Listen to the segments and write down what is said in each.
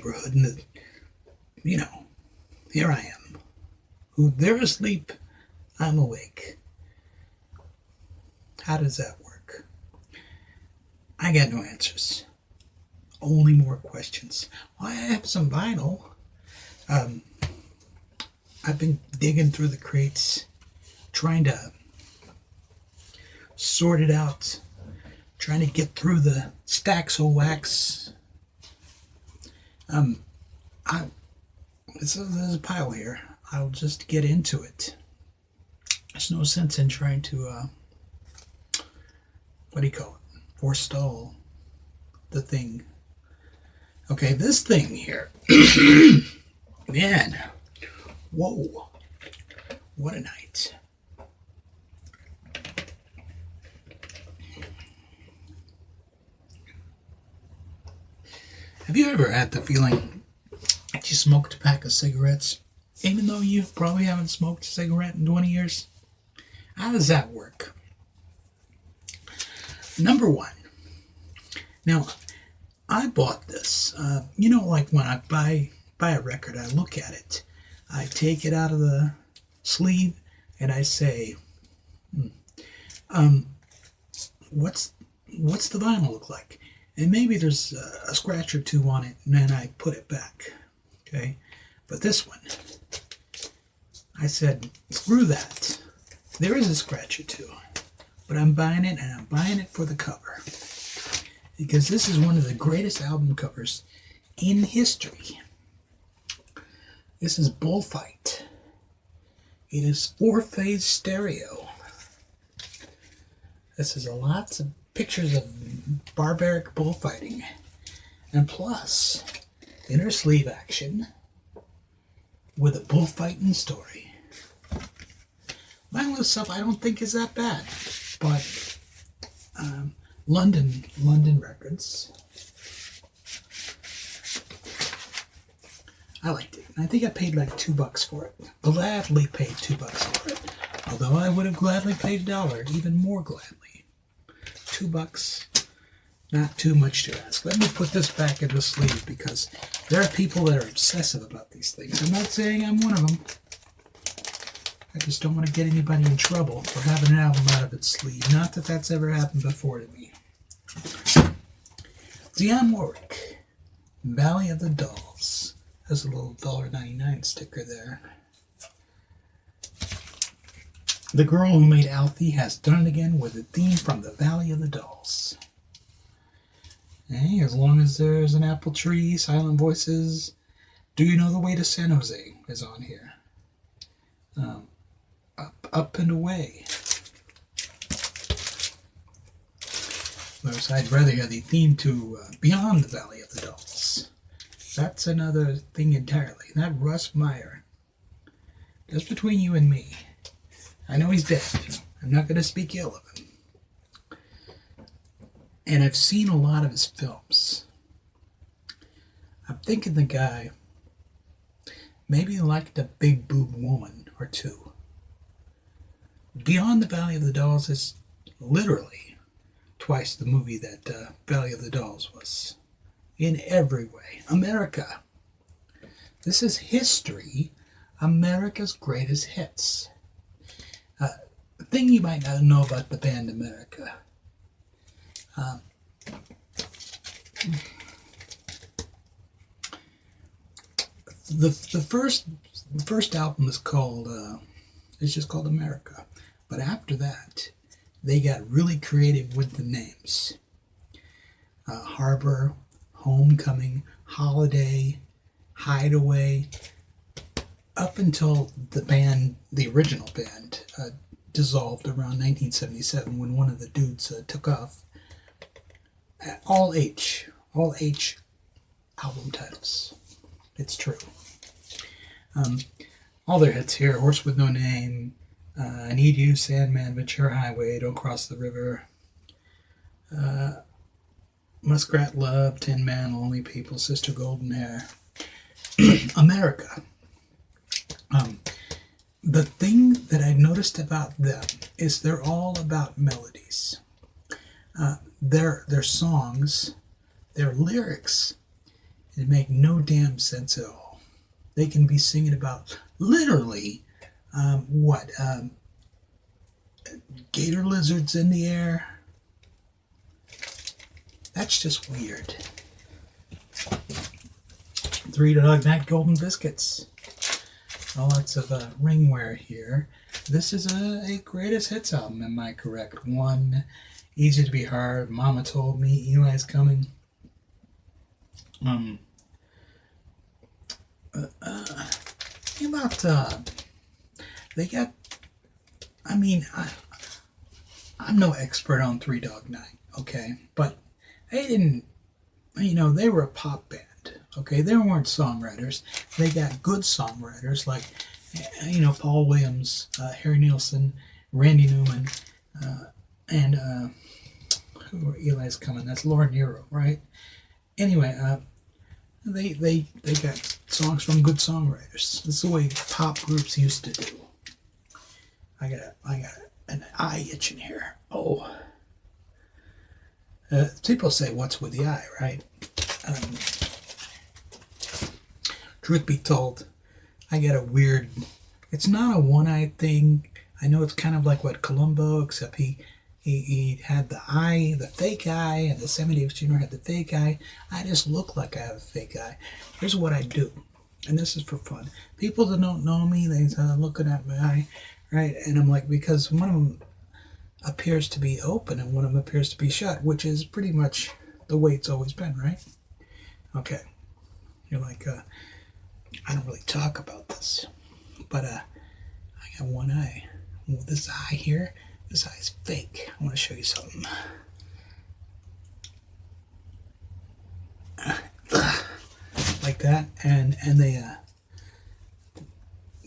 neighborhood, and here I am. Who they're asleep, I'm awake. How does that work? I got no answers. Only more questions. Well, I have some vinyl. I've been digging through the crates, trying to sort it out, trying to get through the stacks of wax. There's a pile here. I'll just get into it. There's no sense in trying to, what do you call it? Forestall the thing. Okay, this thing here. Man. Whoa. What a night. Have you ever had the feeling that you smoked a pack of cigarettes, even though you probably haven't smoked a cigarette in 20 years? How does that work? Number one. Now, I bought this. Like when I buy a record, I look at it. I take it out of the sleeve and I say, what's the vinyl look like? And maybe there's a scratch or two on it, and then I put it back. Okay? But this one, I said, screw that. There is a scratch or two. But I'm buying it, and I'm buying it for the cover. Because this is one of the greatest album covers in history. This is Bullfight. It is 4-phase stereo. This is lots of pictures of barbaric bullfighting. And plus, inner sleeve action with a bullfighting story. Vinyl stuff I don't think is that bad. But London Records. I liked it. I think I paid like $2 for it. Gladly paid $2 for it. Although I would have gladly paid $1, even more gladly. $2, not too much to ask. Let me put this back in the sleeve because there are people that are obsessive about these things. I'm not saying I'm one of them. I just don't want to get anybody in trouble for having an album out of its sleeve. Not that that's ever happened before to me. Dionne Warwick, Valley of the Dolls. There's a little $1.99 sticker there. The girl who made Alfie has done it again with a theme from the Valley of the Dolls. Hey, as long as there's an apple tree, silent voices, Do You Know the Way to San Jose is on here. Up and Away. Whereas I'd rather hear the theme to Beyond the Valley of the Dolls. That's another thing entirely. That Russ Meyer. Just between you and me. I know he's dead. I'm not going to speak ill of him. And I've seen a lot of his films. I'm thinking the guy maybe liked a big boob woman or two. Beyond the Valley of the Dolls is literally twice the movie that Valley of the Dolls was. In every way. America. This is history. America's greatest hits. The thing you might not know about the band America. The first album is called it's just called America. But after that, they got really creative with the names. Harbor, Homecoming, Holiday, Hideaway, up until the original band, dissolved around 1977 when one of the dudes took off. All H album titles. It's true. All their hits here: Horse with No Name, I Need You, Sandman, Ventura Highway, Don't Cross the River, Muskrat Love, Tin Man, Lonely People, Sister Golden Hair. America. The thing that I noticed about them is they're all about melodies. Their songs, their lyrics, It make no damn sense at all. They can be singing about literally what gator lizards in the air. That's just weird. $3 Mac Golden Biscuits. Lots of ringware here. This is a greatest hits album, am I correct? One, Easy to Be Hard, Mama Told Me, Eli's Coming. They got, I mean, I'm no expert on Three Dog Night, okay? But they didn't, they were a pop band, okay? They weren't songwriters. They got good songwriters like, Paul Williams, Harry Nilsson, Randy Newman, and Eli's Coming. That's Laura Nero, right? Anyway, they got songs from good songwriters. This is the way pop groups used to do. I got an eye itching here. Oh. People say, what's with the eye, right? Truth be told, I get a weird, it's not a one-eyed thing. I know it's kind of like what Columbo, except he had the eye, the fake eye, and the Sammy Davis Jr. had the fake eye. I just look like I have a fake eye. Here's what I do, and this is for fun. People that don't know me, they start looking at my eye, right? And I'm like, because one of them appears to be open and one of them appears to be shut, which is pretty much the way it's always been, right? Okay. You're like, I don't really talk about this, but I got one eye. Well, this eye here, this eye is fake. I want to show you something. Like that, and they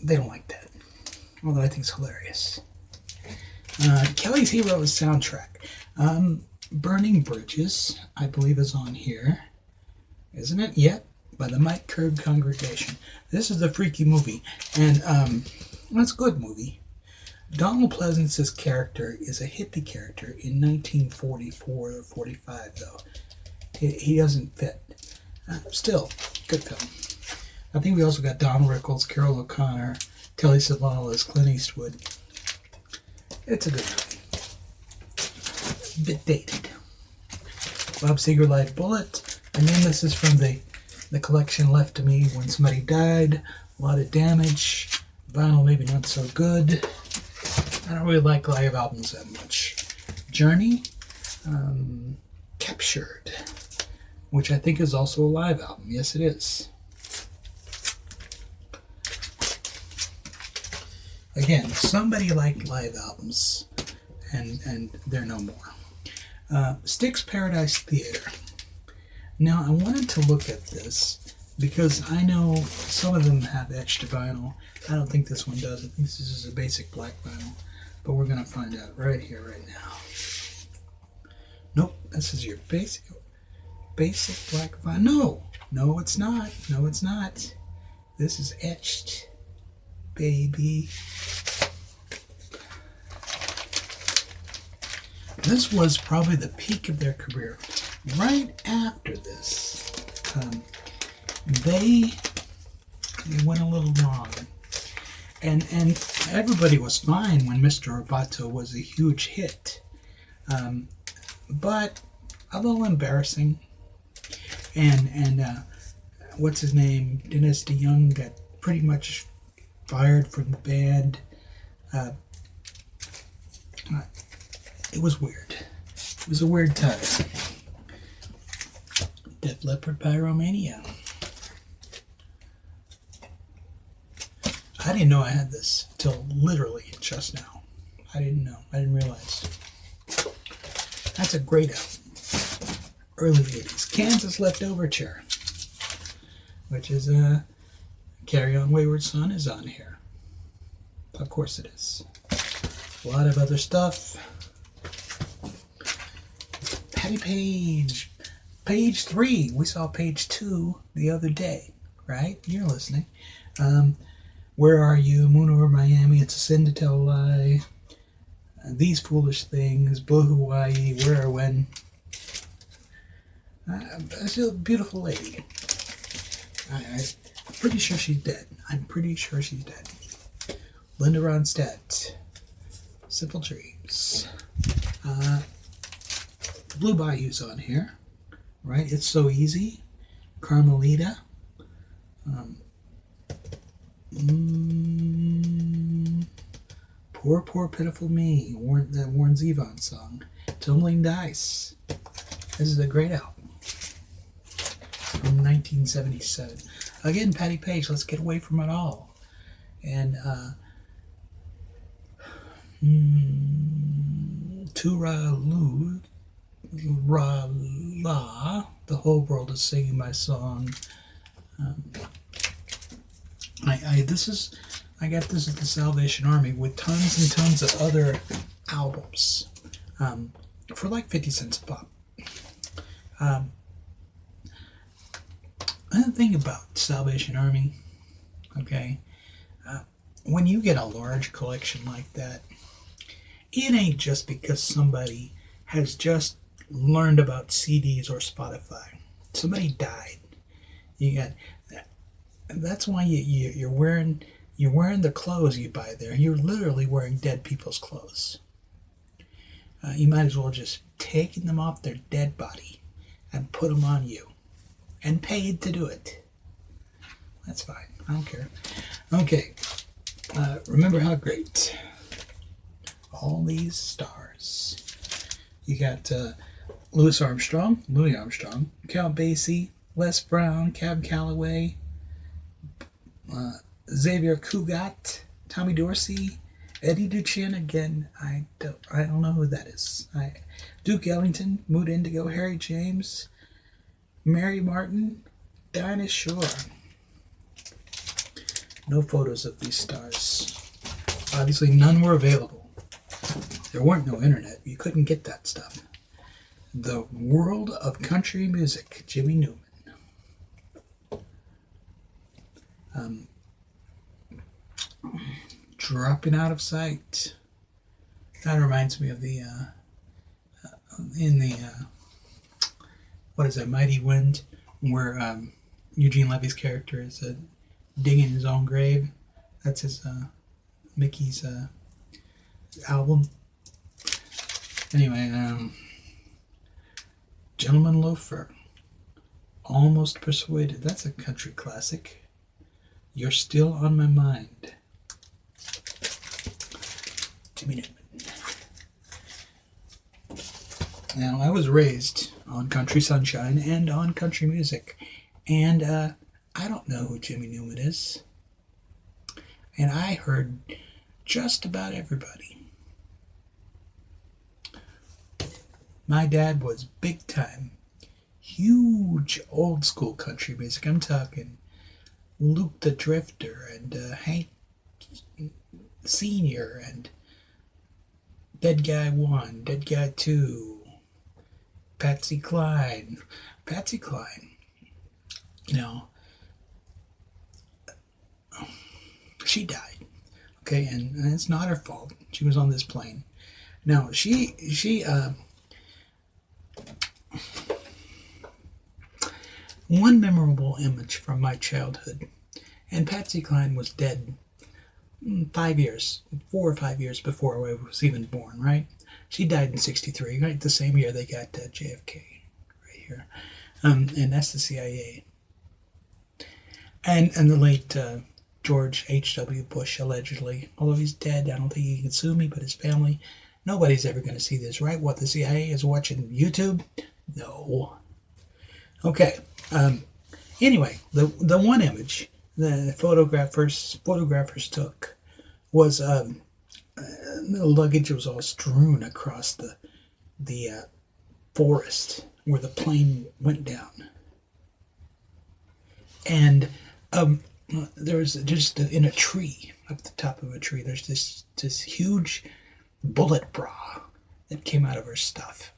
don't like that, although I think it's hilarious. Kelly's Heroes soundtrack. Burning Bridges, I believe, is on here. Isn't it? Yep. By the Mike Curb Congregation. This is a freaky movie. And it's a good movie. Donald Pleasance's character is a hippie character in 1944 or 45, though. He doesn't fit. Still, good film. I think we also got Don Rickles, Carol O'Connor, Telly Savalas, Clint Eastwood. It's a good movie. A bit dated. Bob Seger Live Bullet. And then this is from the collection left to me when somebody died. A lot of damage. Vinyl maybe not so good. I don't really like live albums that much. Journey. Captured. Which I think is also a live album. Yes, it is. Again, somebody liked live albums, and they're no more. Styx Paradise Theater. Now, I wanted to look at this because I know some of them have etched vinyl. I don't think this one does. I think this is a basic black vinyl, but we're going to find out right here, right now. Nope, this is your basic black vinyl. No, it's not. No, it's not. This is etched, baby. This was probably the peak of their career. Right after this, they went a little wrong. And everybody was fine when Mr. Roboto was a huge hit. But a little embarrassing. And what's his name? Dennis DeYoung got pretty much fired from the band. It was weird. It was a weird time. Def Leppard Pyromania. I didn't know I had this till literally just now. I didn't know. I didn't realize. That's a great album. Early 80s. Kansas Leftoverture, which is Carry On Wayward Son is on here. Of course it is. A lot of other stuff. Patty Page. Page 3. We saw page 2 the other day, right? You're listening. Where Are You? Moon Over Miami. It's a Sin to Tell a Lie. These Foolish Things. Blue Hawaii. Where or When. She's a beautiful lady. I'm pretty sure she's dead. I'm pretty sure she's dead. Linda Ronstadt. Simple Dreams. Blue Bayou's on here, right? It's So Easy. Carmelita. Poor, Poor, Pitiful Me. That Warren Zevon song. Tumbling Dice. This is a great album from 1977. Again, Patti Page, Let's Get Away From It All. And Tura Lu Ra La, The Whole World Is Singing My Song. I got this at the Salvation Army with tons and tons of other albums for like 50 cents a pop. Another thing about Salvation Army, okay, when you get a large collection like that, it ain't just because somebody has just learned about CDs or Spotify. Somebody died. You got that's why you're wearing the clothes you buy there. You're literally wearing dead people's clothes. You might as well just taking them off their dead body and put them on you, and paid to do it. That's fine. I don't care. Okay. Remember How Great. All These Stars. You got Louis Armstrong, Count Basie, Les Brown, Cab Calloway, Xavier Cugat, Tommy Dorsey, Eddie Duchenne again. I don't know who that is. Duke Ellington, Mood Indigo, Harry James, Mary Martin, Dinah Shore. No photos of these stars. Obviously, none were available. There weren't no internet. You couldn't get that stuff. The World of Country Music, Jimmy Newman. Dropping Out of Sight. That reminds me of the what is that, Mighty Wind, where Eugene Levy's character is digging his own grave. That's his Mickey's album. Anyway, Gentleman Loafer, Almost Persuaded. That's a country classic. You're Still on My Mind. Jimmy Newman. Now, I was raised on Country Sunshine and on country music, and I don't know who Jimmy Newman is. And I heard just about everybody. My dad was big time, huge old school country music. I'm talking Luke the Drifter and Hank Sr. and Dead Guy 1, Dead Guy 2, Patsy Cline. Patsy Cline, you know, she died, okay, and it's not her fault. She was on this plane. Now, she one memorable image from my childhood, and Patsy Cline was dead 4 or 5 years before I was even born, right? She died in 1963, right? The same year they got JFK, right here. And that's the CIA. And the late George H.W. Bush, allegedly. Although he's dead, I don't think he can sue me, but his family, nobody's ever going to see this, right? What, the CIA is watching YouTube? No. Okay. Anyway, the one image the photographers took was the luggage was all strewn across the forest where the plane went down, and there was just in a tree, up the top of a tree, there's this huge bullet bra that came out of her stuff.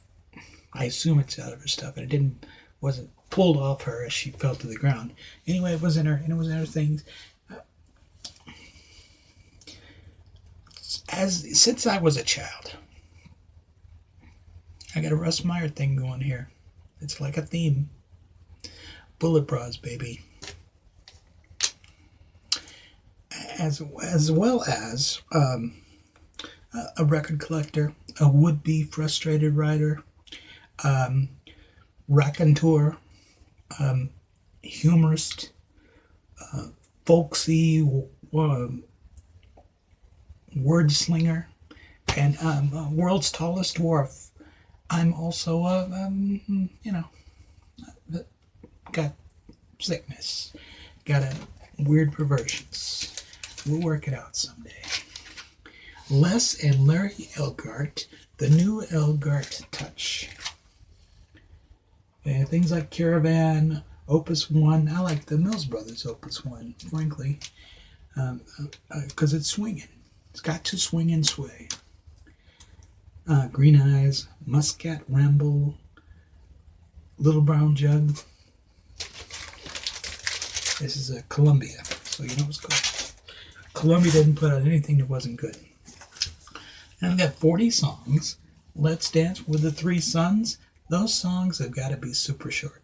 I assume it's out of her stuff, and it wasn't pulled off her as she fell to the ground. Anyway, it was in her, and it was in her things. Since I was a child, I got a Russ Meyer thing going here. It's like a theme. Bullet bras, baby. as well as a record collector, a would-be frustrated writer, raconteur, humorist, folksy word slinger, and world's tallest dwarf. I'm also got sickness, got a weird perversions. We'll work it out someday. Les and Larry Elgart, the new Elgart touch. And things like Caravan, Opus 1. I like the Mills Brothers Opus 1, frankly, because it's swinging. It's got to swing and sway. Green Eyes, Muscat Ramble, Little Brown Jug. This is a Columbia, so you know what's good. Columbia didn't put out anything that wasn't good. And I've got 40 songs. Let's Dance with the Three Sons. Those songs have got to be super short.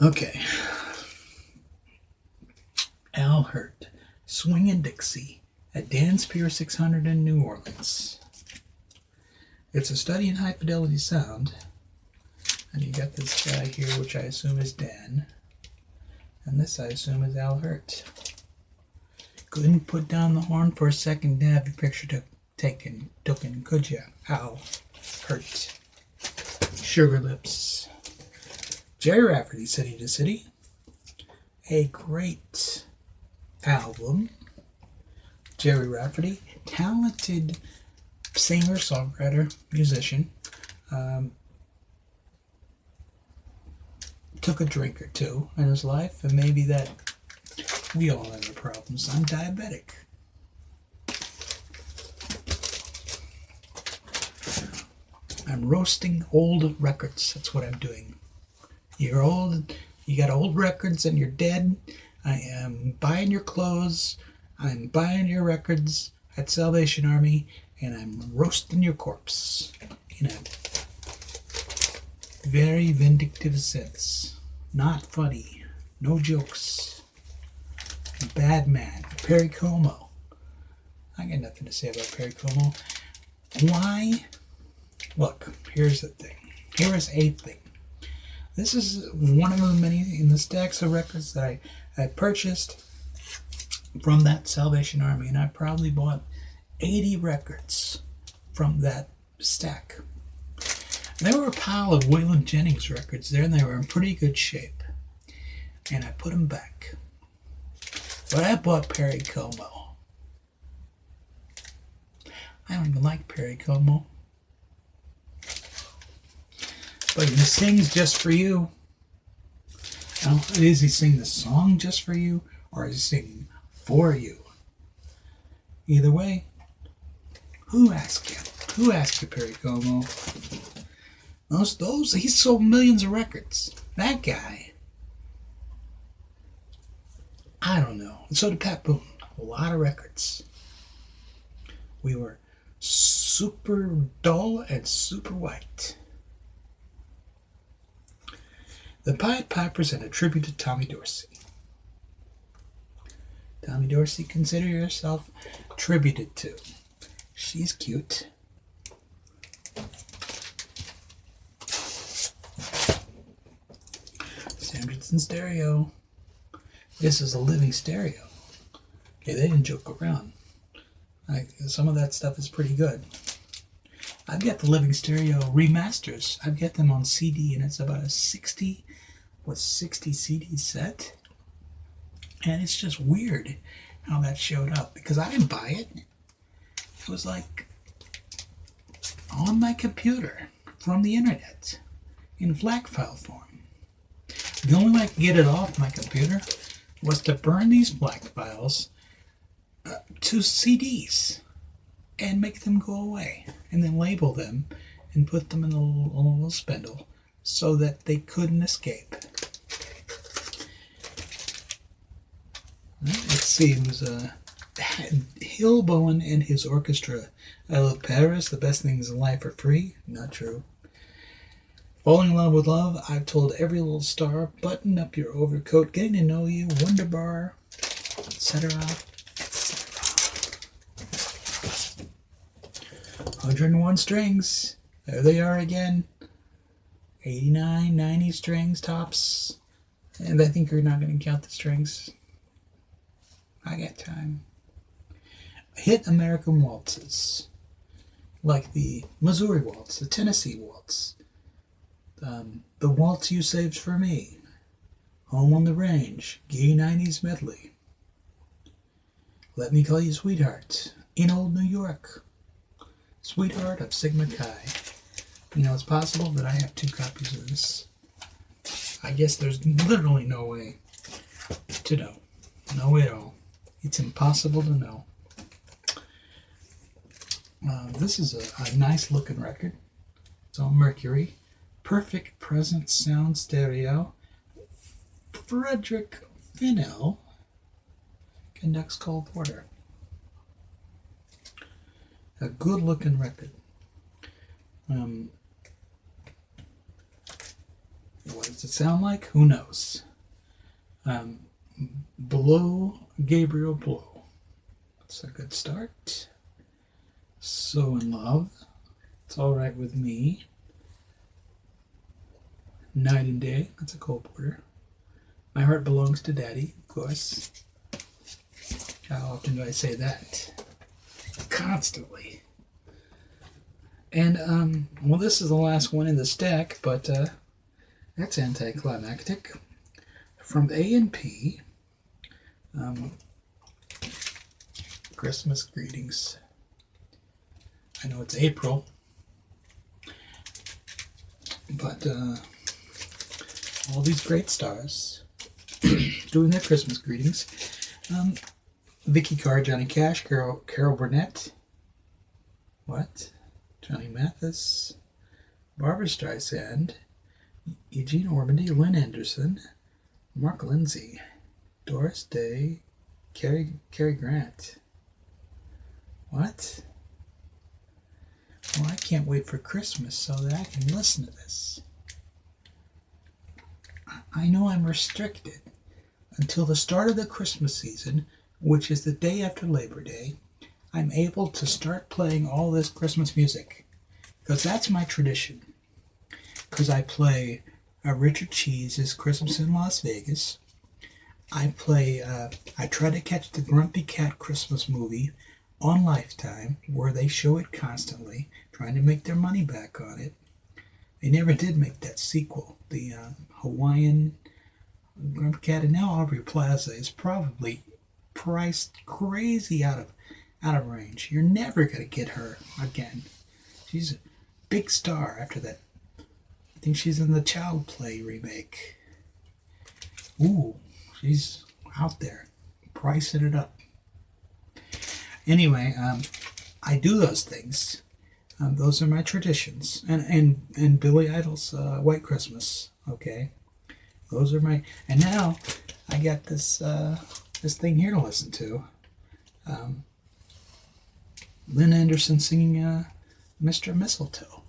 Okay. Al Hurt, Swingin' Dixie at Dan's Pier 600 in New Orleans. It's a study in high fidelity sound. And you got this guy here, which I assume is Dan. And this I assume is Al Hurt. Couldn't put down the horn for a second to have your picture taken, could ya? Al Hurt. Sugar Lips. Jerry Rafferty, City to City. A great album. Jerry Rafferty, talented singer, songwriter, musician. Took a drink or two in his life, and maybe that we all have the problems. I'm diabetic. I'm roasting old records. That's what I'm doing. You're old. You got old records and you're dead. I am buying your clothes. I'm buying your records at Salvation Army, and I'm roasting your corpse in a very vindictive sense. Not funny. No jokes. Bad man. Perry Como. I got nothing to say about Perry Como. Why? Look, here's the thing. Here is a thing. This is one of the many in the stacks of records that I purchased from that Salvation Army, and I probably bought 80 records from that stack. There were a pile of Waylon Jennings records there, and they were in pretty good shape. And I put them back. But I bought Perry Como. I don't even like Perry Como. But he sings just for you. Now, is he singing the song just for you, or is he singing for you? Either way, who asked him? Who asked you, Perry Como? Those, he sold millions of records. That guy. I don't know. And so did Pat Boone. A lot of records. We were super dull and super white. The Pied Pipers and a tribute to Tommy Dorsey. Tommy Dorsey, consider yourself tributed to. She's cute. Sanderson stereo. This is a living stereo. Okay, they didn't joke around. Some of that stuff is pretty good. I've got the living stereo remasters. I've got them on CD, and it's about a 60 CD set. And it's just weird how that showed up, because I didn't buy it. It was like on my computer from the internet in FLAC file form. The only way I could get it off my computer was to burn these FLAC files to CDs and make them go away, and then label them and put them in a little spindle so that they couldn't escape. Let's see, it was Hill Bowen and his orchestra. I Love Paris, the best things in life are free. Not true. Falling in love with love, I've told every little star, button up your overcoat, getting to know you, Wonder Bar, etc. 101 strings. There they are again. 89, 90 strings tops. And I think you're not going to count the strings. I got time. Hit American waltzes. Like the Missouri Waltz, the Tennessee Waltz. The Waltz You Saved for Me. Home on the Range. Gay 90s medley. Let Me Call You Sweetheart. In Old New York. Sweetheart of Sigma Chi. You know, it's possible that I have 2 copies of this. I guess there's literally no way to know. No way at all. It's impossible to know. This is a nice looking record. It's on Mercury. Perfect Present Sound Stereo. Frederick Fennell conducts Cole Porter. A good looking record. What does it sound like? Who knows? Blow, Gabriel Blow. That's a good start. So in Love. It's Alright With Me. Night and Day. That's a Cole Porter. My Heart Belongs to Daddy, of course. How often do I say that? Constantly. And, well, this is the last one in the stack, but that's anticlimactic. From A&P, Christmas Greetings. I know it's April, but all these great stars doing their Christmas greetings. Vicky Carr, Johnny Cash, Carol Burnett. What? Johnny Mathis, Barbra Streisand, Eugene Ormandy, Lynn Anderson, Mark Lindsay, Doris Day, Cary Grant. What? Well, I can't wait for Christmas so that I can listen to this. I know I'm restricted until the start of the Christmas season, which is the day after Labor Day. I'm able to start playing all this Christmas music because that's my tradition. Because I play Richard Cheese's Christmas in Las Vegas. I try to catch the Grumpy Cat Christmas movie on Lifetime, where they show it constantly, trying to make their money back on it. They never did make that sequel, the Hawaiian Grumpy Cat, and now Aubrey Plaza is probably priced crazy out of range. You're never going to get her again. She's a big star after that. I think she's in the Child Play remake. Ooh, she's out there, pricing it up. Anyway, I do those things. Those are my traditions. And Billy Idol's White Christmas. Okay, those are my. And now I got this thing here to listen to. Lynn Anderson singing Mr. Mistletoe.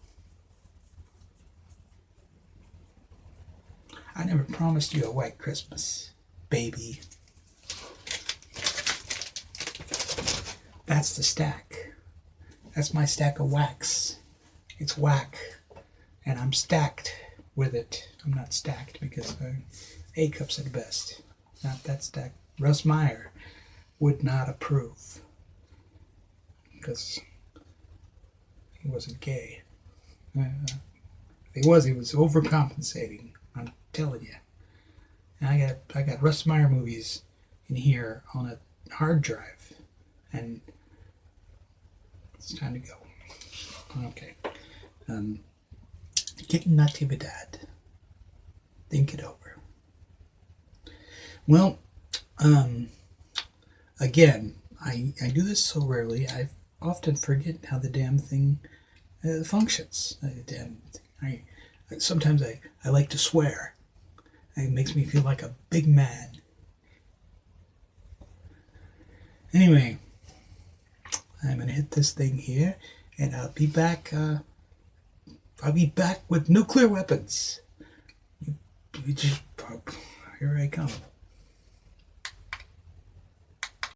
I never promised you a white Christmas, baby. That's the stack. That's my stack of wax. It's whack. And I'm stacked with it. I'm not stacked because A cups at best. Not that stack. Russ Meyer would not approve. Because he wasn't gay. If he was overcompensating. I'm telling you. And I got Russ Meyer movies in here on a hard drive. And it's time to go. Okay. Getting Natividad. Think it over. Well, again, I do this so rarely, I often forget how the damn thing functions. Sometimes I like to swear. It makes me feel like a big man. Anyway, I'm going to hit this thing here, and I'll be back I'll be back with nuclear weapons. Here I come.